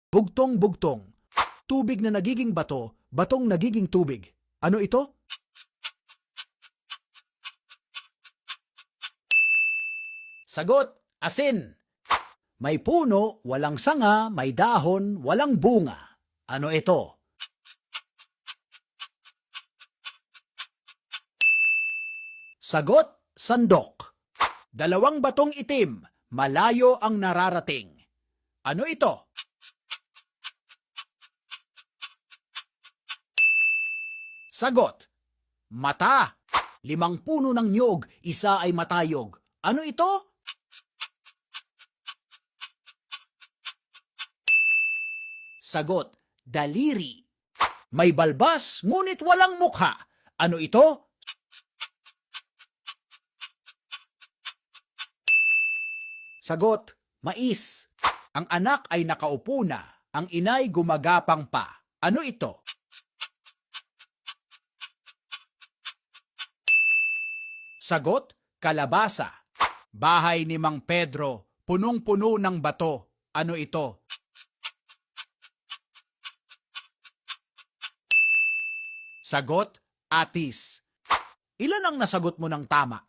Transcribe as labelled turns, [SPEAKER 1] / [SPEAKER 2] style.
[SPEAKER 1] Bugtong-bugtong. Tubig na nagiging bato, batong nagiging tubig. Ano ito? Sagot, asin. May puno, walang sanga, may dahon, walang bunga. Ano ito? Sagot, sandok. Dalawang batong itim, malayo ang nararating. Ano ito? Sagot, mata. 5 puno ng nyog, isa ay matayog. Ano ito? Sagot, daliri. May balbas, ngunit walang mukha. Ano ito? Sagot, mais. Ang anak ay nakaupo na, ang inay gumagapang pa. Ano ito? Sagot, kalabasa. Bahay ni Mang Pedro, punong-puno ng bato. Ano ito? Sagot, atis. Ilan ang nasagot mo ng tama?